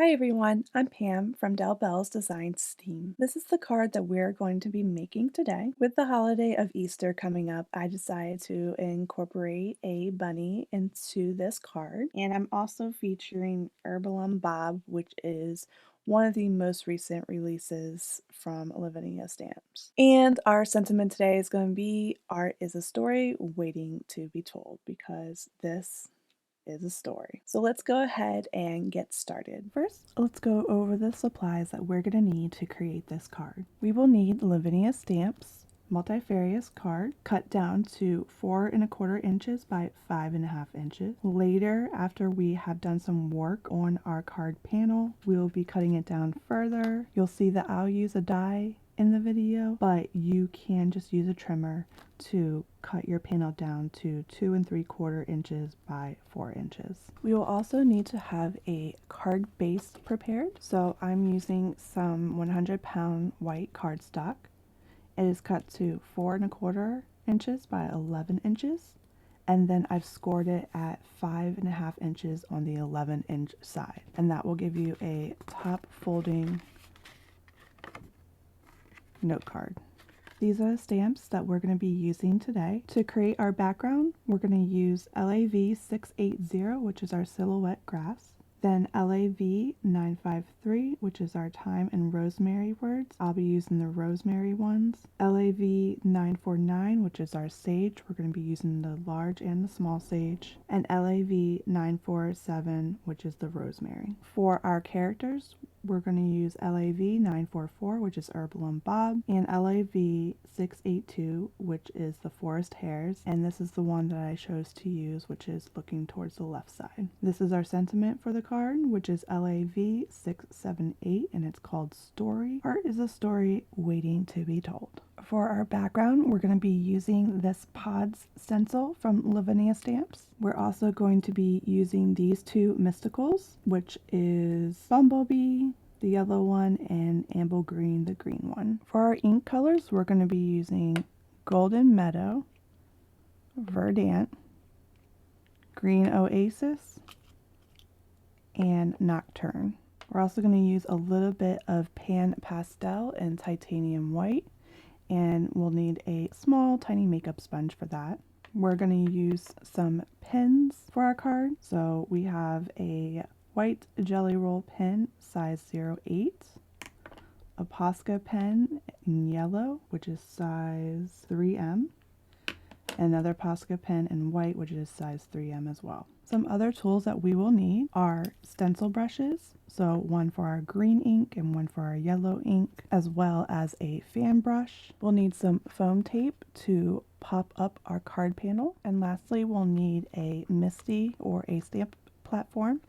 Hi everyone, I'm Pam from Bell's Designs team. This is the card that we're going to be making today. With the holiday of Easter coming up, I decided to incorporate a bunny into this card. And I'm also featuring Herbalum Bob, which is one of the most recent releases from Lavinia Stamps. And our sentiment today is going to be art is a story waiting to be told, because this is a story. So let's go ahead and get started. First, let's go over the supplies that we're going to need to create this card. We will need Lavinia Stamps Multifarious card cut down to 4¼ inches by 5½ inches. Later, after we have done some work on our card panel, we will be cutting it down further. You'll see that I'll use a die in the video, but you can just use a trimmer to cut your panel down to 2¾ inches by 4 inches. We will also need to have a card base prepared. So I'm using some 100-pound white cardstock. It is cut to 4¼ inches by 11 inches. And then I've scored it at 5½ inches on the 11-inch side. And that will give you a top folding note card. These are the stamps that we're going to be using today. To create our background, we're going to use LAV680, which is our silhouette grass. Then LAV953, which is our thyme and rosemary words. I'll be using the rosemary ones. LAV949, which is our sage. We're going to be using the large and the small sage. And LAV947, which is the rosemary. For our characters, we're going to use LAV944, which is Herbalum Bob, and LAV682, which is the Forest Hares, and this is the one that I chose to use, which is looking towards the left side. This is our sentiment for the card, which is LAV678, and it's called Story. Art is a story waiting to be told. For our background, we're going to be using this Pods stencil from Lavinia Stamps. We're also going to be using these two mysticals, which is Bumblebee, the yellow one, and Amble Green, the green one. For our ink colors, we're going to be using Golden Meadow, Verdant, Green Oasis, and Nocturne. We're also going to use a little bit of Pan Pastel and Titanium White, and we'll need a small tiny makeup sponge for that. We're going to use some pens for our card. So we have a white Jelly Roll pen size 08, a Posca pen in yellow, which is size 3M, another Posca pen in white, which is size 3M as well. Some other tools that we will need are stencil brushes, so one for our green ink and one for our yellow ink, as well as a fan brush. We'll need some foam tape to pop up our card panel, and lastly we'll need a MISTI or a stamp platform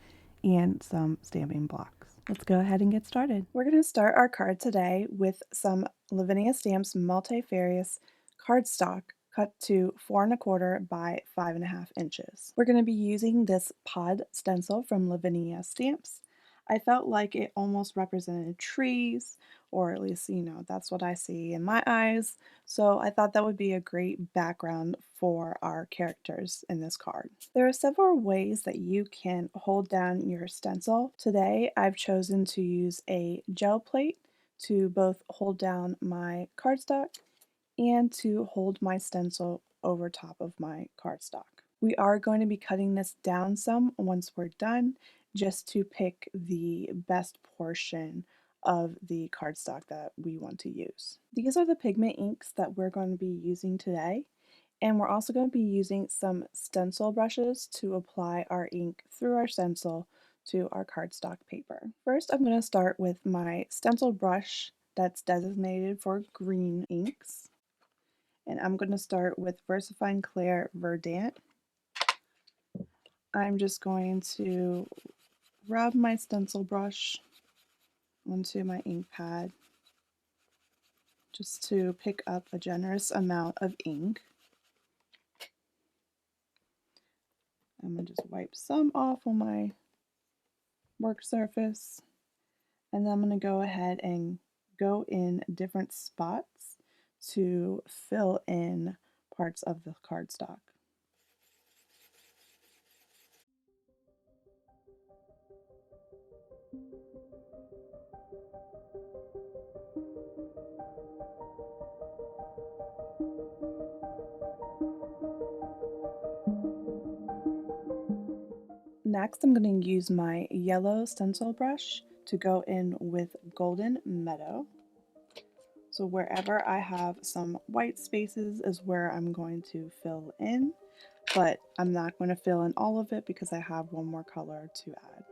and some stamping blocks. Let's go ahead and get started. We're going to start our card today with some Lavinia Stamps Multifarious cardstock cut to 4¼ by 5½ inches. We're going to be using this pod stencil from Lavinia Stamps. I felt like it almost represented trees, or at least, that's what I see in my eyes. So I thought that would be a great background for our characters in this card. There are several ways that you can hold down your stencil. Today, I've chosen to use a gel plate to both hold down my cardstock and to hold my stencil over top of my cardstock. We are going to be cutting this down some once we're done, just to pick the best portion of the cardstock that we want to use. These are the pigment inks that we're going to be using today, and we're also going to be using some stencil brushes to apply our ink through our stencil to our cardstock paper. First, I'm going to start with my stencil brush that's designated for green inks. And I'm going to start with VersaFine Clair Verdant. I'm just going to rub my stencil brush onto my ink pad just to pick up a generous amount of ink. I'm going to just wipe some off on my work surface, and then I'm going to go ahead and go in different spots to fill in parts of the cardstock. Next, I'm going to use my yellow stencil brush to go in with Golden Meadow. So wherever I have some white spaces is where I'm going to fill in, but I'm not going to fill in all of it because I have one more color to add.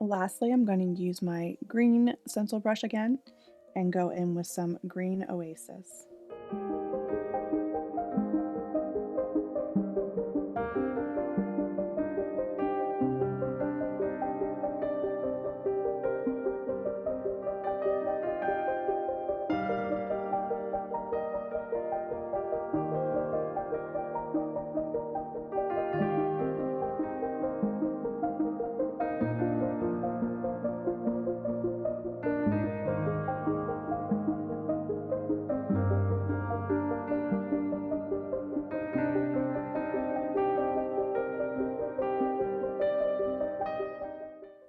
Lastly, I'm going to use my green stencil brush again and go in with some green Oasis.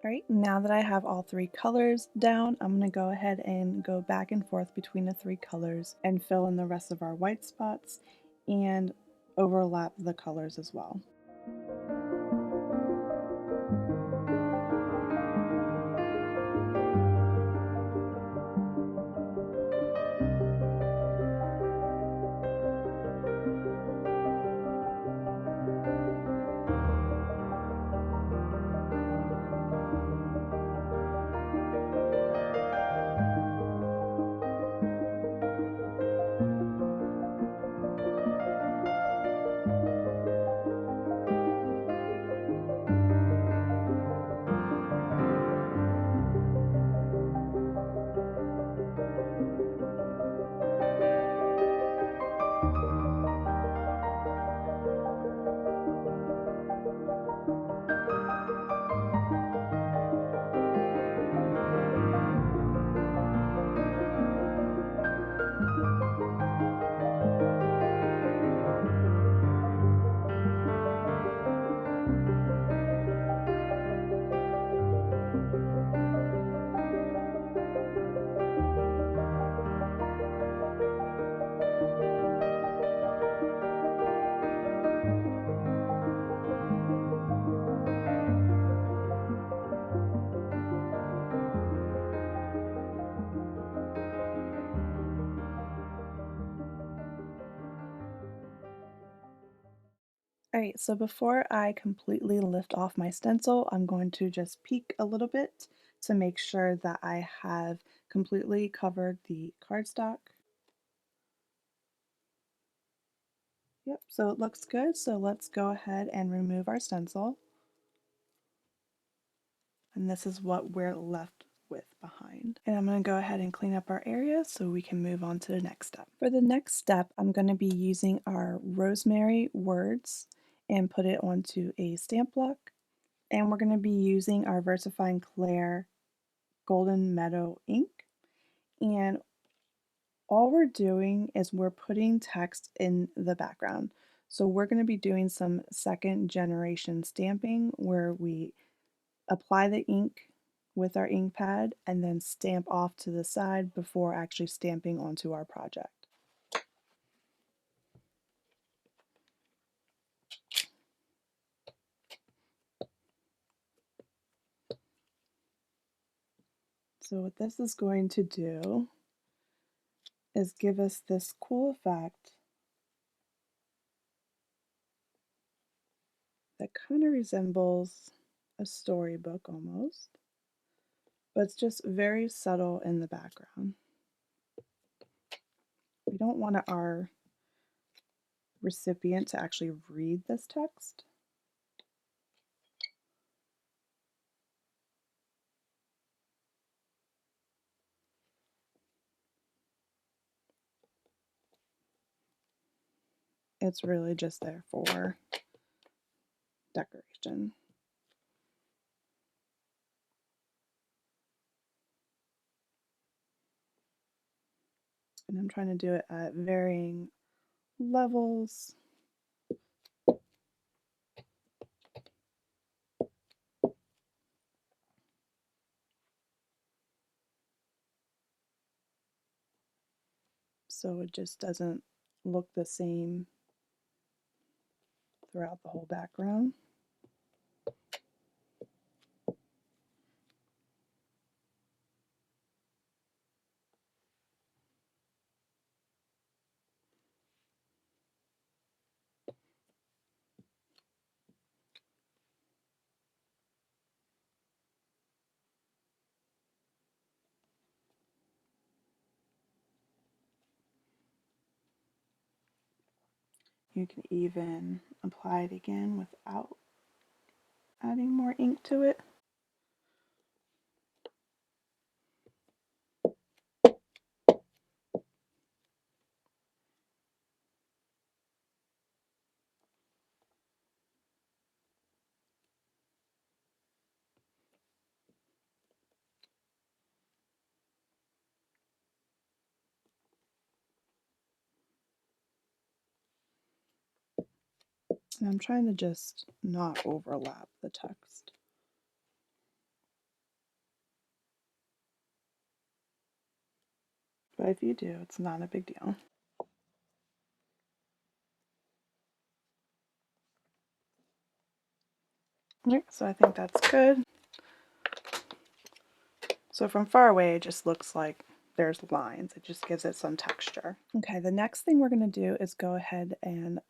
Alright, now that I have all three colors down, I'm going to go ahead and go back and forth between the three colors and fill in the rest of our white spots and overlap the colors as well. Alright, so before I completely lift off my stencil, I'm going to just peek a little bit to make sure that I have completely covered the cardstock. Yep, so it looks good, so let's go ahead and remove our stencil. And this is what we're left with behind. And I'm going to go ahead and clean up our area so we can move on to the next step. For the next step, I'm going to be using our rosemary words and put it onto a stamp block. And we're going to be using our VersaFine Clair Golden Meadow ink. And all we're doing is we're putting text in the background. So we're going to be doing some second generation stamping where we apply the ink with our ink pad and then stamp off to the side before actually stamping onto our project. So what this is going to do is give us this cool effect that kind of resembles a storybook almost, but it's just very subtle in the background. We don't want our recipient to actually read this text. It's really just there for decoration. And I'm trying to do it at varying levels. So it just doesn't look the same throughout the whole background. You can even apply it again without adding more ink to it. And I'm trying to just not overlap the text. But if you do, it's not a big deal. Okay, so I think that's good. So from far away, it just looks like there's lines. It just gives it some texture. Okay, the next thing we're going to do is go ahead and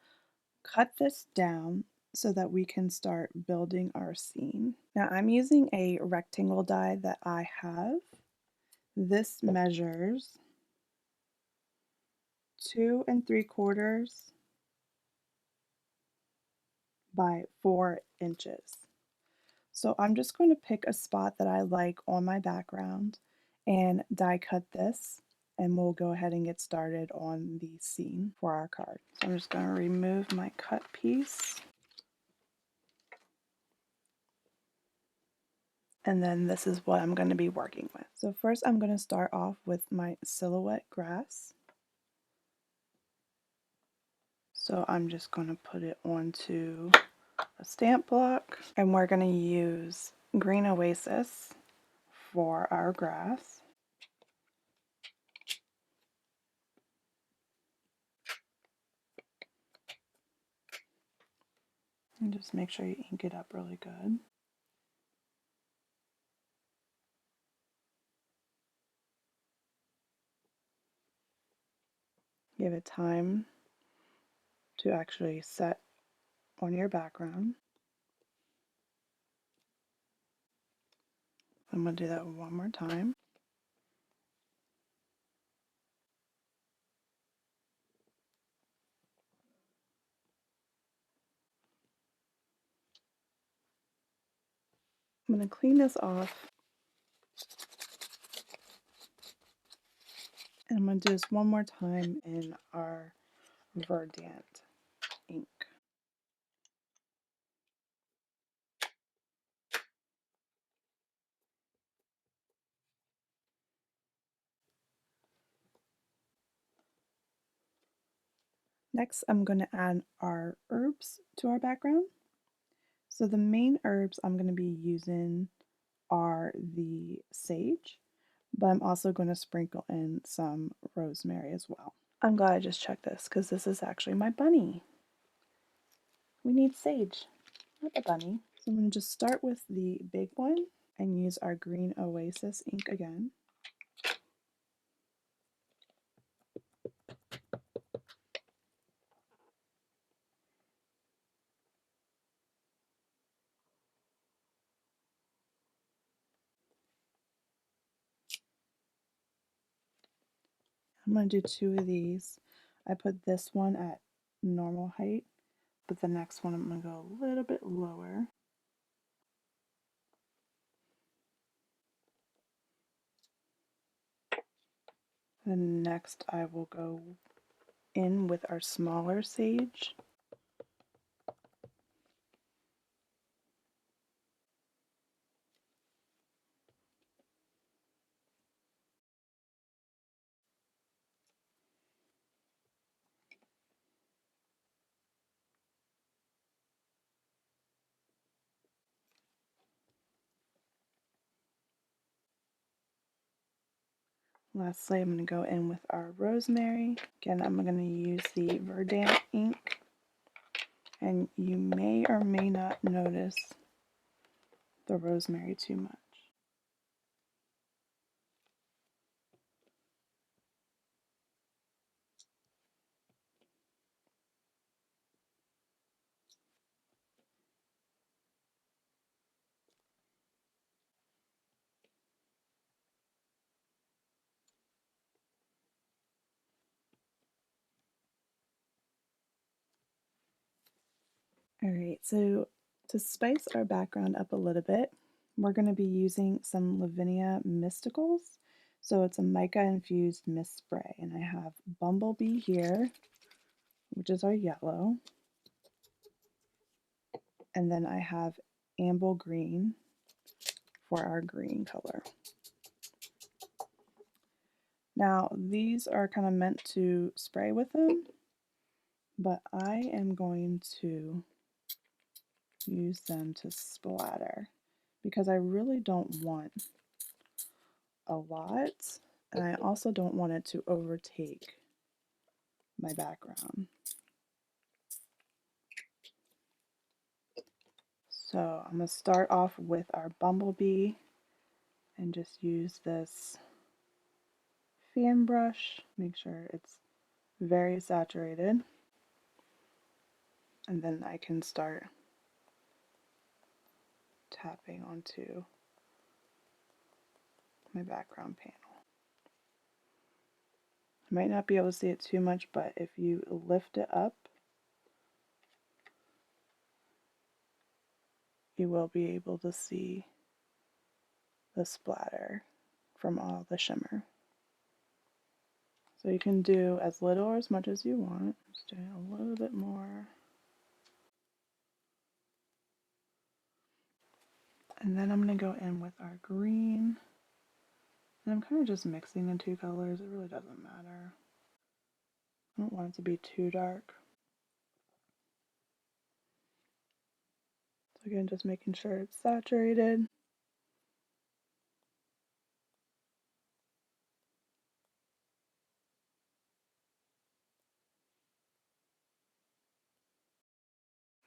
cut this down so that we can start building our scene. Now I'm using a rectangle die that I have. This measures 2 3/4 by 4 inches. So I'm just going to pick a spot that I like on my background and die cut this, and we'll go ahead and get started on the scene for our card. So I'm just going to remove my cut piece. And then this is what I'm going to be working with. So first I'm going to start off with my silhouette grass. So I'm just going to put it onto a stamp block, and we're going to use Green Oasis for our grass. And just make sure you ink it up really good. Give it time to actually set on your background. I'm going to do that one more time. I'm going to clean this off. And I'm going to do this one more time in our Verdant ink. Next, I'm going to add our herbs to our background. So the main herbs I'm going to be using are the sage, but I'm also going to sprinkle in some rosemary as well. I'm glad I just checked this because this is actually my bunny. We need sage, not a bunny. So I'm going to just start with the big one and use our Green Oasis ink again. I'm going to do 2 of these. I put this one at normal height, but the next one I'm going to go a little bit lower. And next I will go in with our smaller sage. Lastly, I'm going to go in with our rosemary. Again, I'm going to use the Verdant ink, and you may or may not notice the rosemary too much. Alright, so to spice our background up a little bit, we're going to be using some Lavinia Mysticals. So it's a mica infused mist spray, and I have Bumblebee here, which is our yellow, and then I have Amble Green for our green color. Now these are kind of meant to spray with them, but I am going to use them to splatter because I really don't want a lot, and I also don't want it to overtake my background. So I'm going to start off with our Bumblebee and just use this fan brush, make sure it's very saturated, and then I can start tapping onto my background panel. You might not be able to see it too much, but if you lift it up, you will be able to see the splatter from all the shimmer. So you can do as little or as much as you want. Just doing a little bit more. And then I'm going to go in with our green. And I'm kind of just mixing the two colors. It really doesn't matter. I don't want it to be too dark. So again, just making sure it's saturated.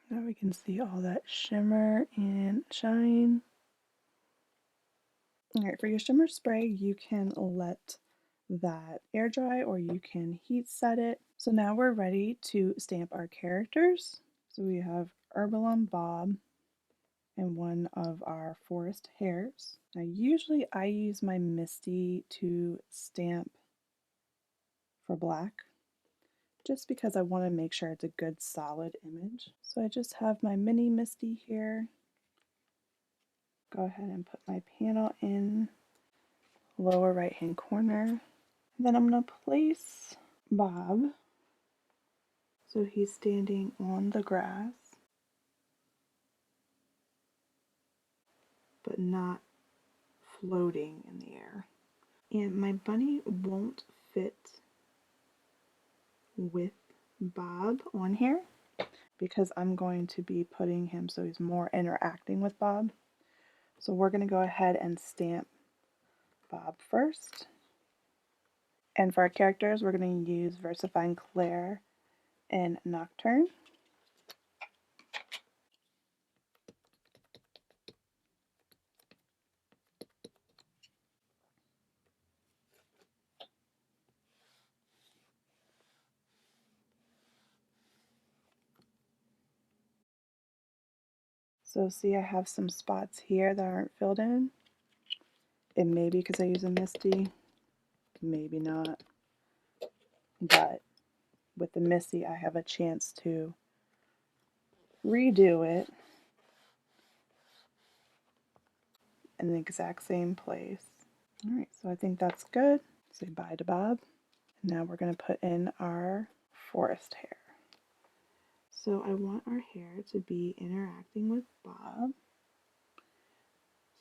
Now we can see all that shimmer and shine. Alright, for your shimmer spray, you can let that air dry or you can heat set it. So now we're ready to stamp our characters. So we have Herbalum Bob and one of our forest hares. Now usually I use my Misty to stamp for black, just because I want to make sure it's a good solid image. So I just have my mini Misty here. Go ahead and put my panel in lower right hand corner. And then I'm going to place Bob so he's standing on the grass, but not floating in the air. And my bunny won't fit with Bob on here because I'm going to be putting him so he's more interacting with Bob. So we're going to go ahead and stamp Bob first. And for our characters, we're going to use VersaFine Claire and Nocturne. So see, I have some spots here that aren't filled in. It may be because I use a Misty, maybe not. But with the Misty, I have a chance to redo it in the exact same place. Alright, so I think that's good. Say bye to Bob. Now we're going to put in our forest hare. So I want our hair to be interacting with Bob.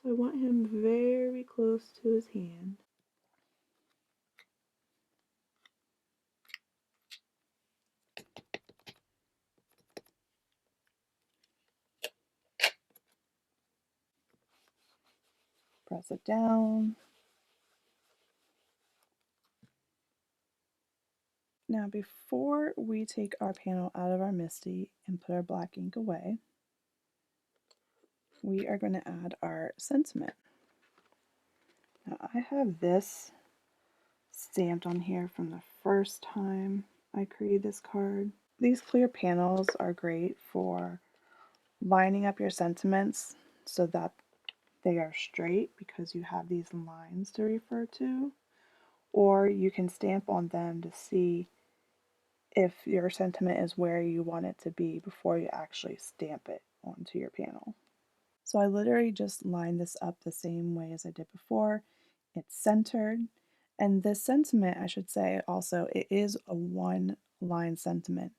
So I want him very close to his hand. Press it down. Now before we take our panel out of our MISTI and put our black ink away, we are going to add our sentiment. Now I have this stamped on here from the first time I created this card. These clear panels are great for lining up your sentiments so that they are straight because you have these lines to refer to, or you can stamp on them to see if your sentiment is where you want it to be before you actually stamp it onto your panel. So I literally just lined this up the same way as I did before. It's centered, and this sentiment, I should say also, it is a one line sentiment,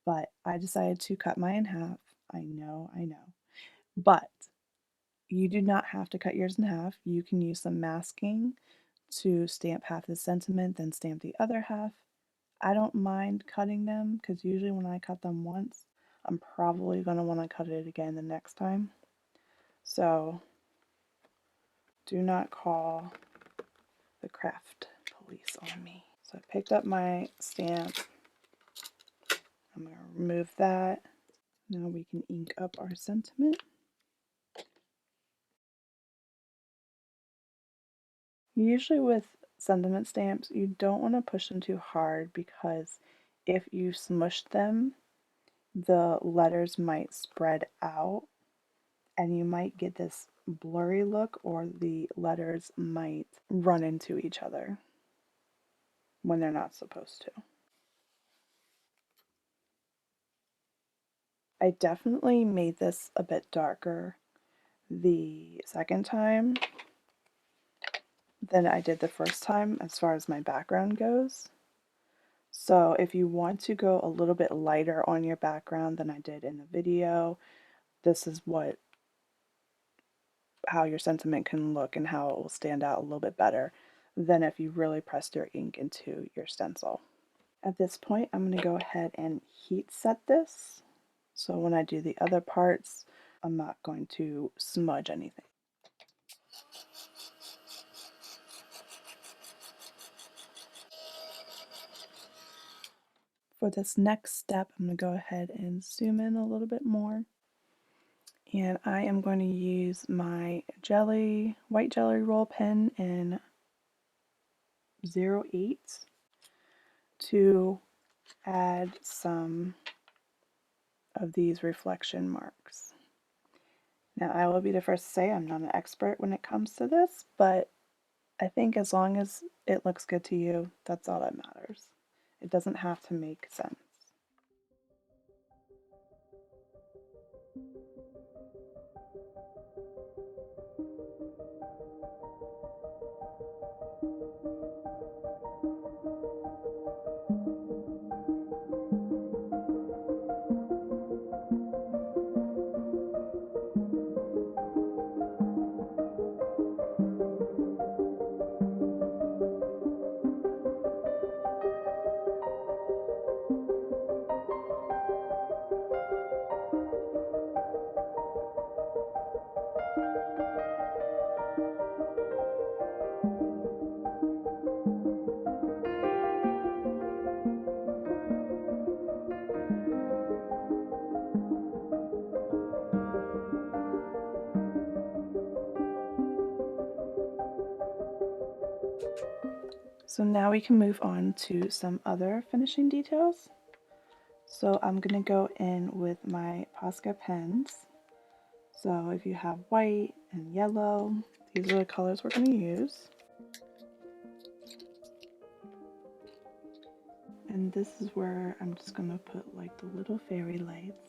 but I decided to cut mine in half. I know, but you do not have to cut yours in half. You can use some masking to stamp half the sentiment, then stamp the other half. I don't mind cutting them because usually when I cut them once, I'm probably going to want to cut it again the next time. So do not call the craft police on me. So I picked up my stamp. I'm going to remove that. Now we can ink up our sentiment. Usually with sentiment stamps, you don't want to push them too hard because if you smush them, the letters might spread out and you might get this blurry look, or the letters might run into each other when they're not supposed to. I definitely made this a bit darker the second time than I did the first time as far as my background goes. So if you want to go a little bit lighter on your background than I did in the video, this is how your sentiment can look and how it will stand out a little bit better than if you really pressed your ink into your stencil. At this point, I'm going to go ahead and heat set this. So when I do the other parts, I'm not going to smudge anything. For this next step, I'm going to go ahead and zoom in a little bit more. And I am going to use my white jelly roll pen in 08 to add some of these reflection marks. Now, I will be the first to say I'm not an expert when it comes to this, but I think as long as it looks good to you, that's all that matters. It doesn't have to make sense. So now we can move on to some other finishing details. So I'm going to go in with my Posca pens. So if you have white and yellow, these are the colors we're going to use. And this is where I'm just going to put like the little fairy lights.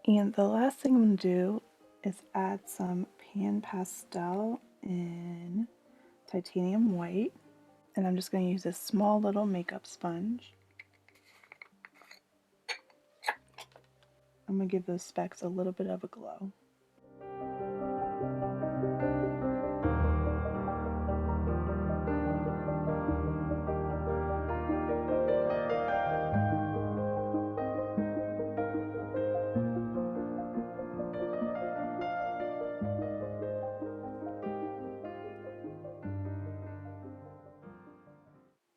And the last thing I'm going to do is add some pan pastel in titanium white. And I'm just going to use this small little makeup sponge. I'm going to give those specks a little bit of a glow.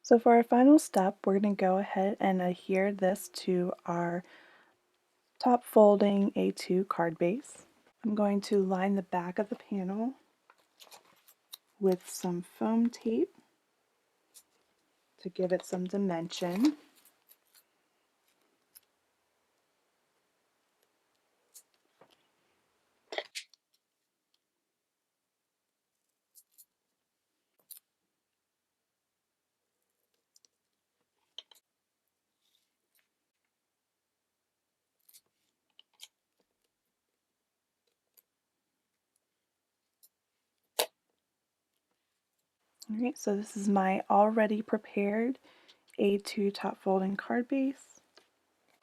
So for our final step, we're going to go ahead and adhere this to our top folding A2 card base. I'm going to line the back of the panel with some foam tape to give it some dimension. Alright, so this is my already prepared A2 top folding card base.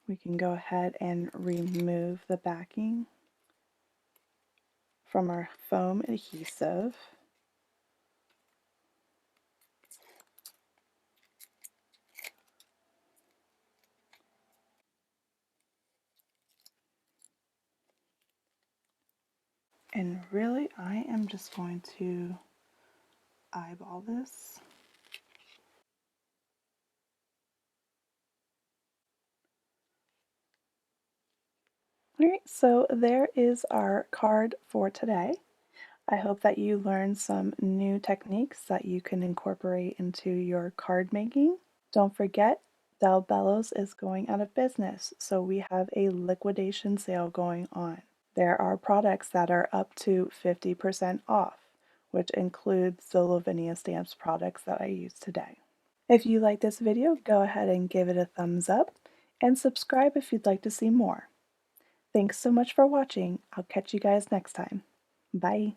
We can go ahead and remove the backing from our foam adhesive. And really, I am just going to eyeball this. Alright, so there is our card for today. I hope that you learned some new techniques that you can incorporate into your card making. Don't forget, Bello's is going out of business, so we have a liquidation sale going on. There are products that are up to 50% off, which includes the Lavinia Stamps products that I used today. If you like this video, go ahead and give it a thumbs up and subscribe if you'd like to see more. Thanks so much for watching. I'll catch you guys next time. Bye.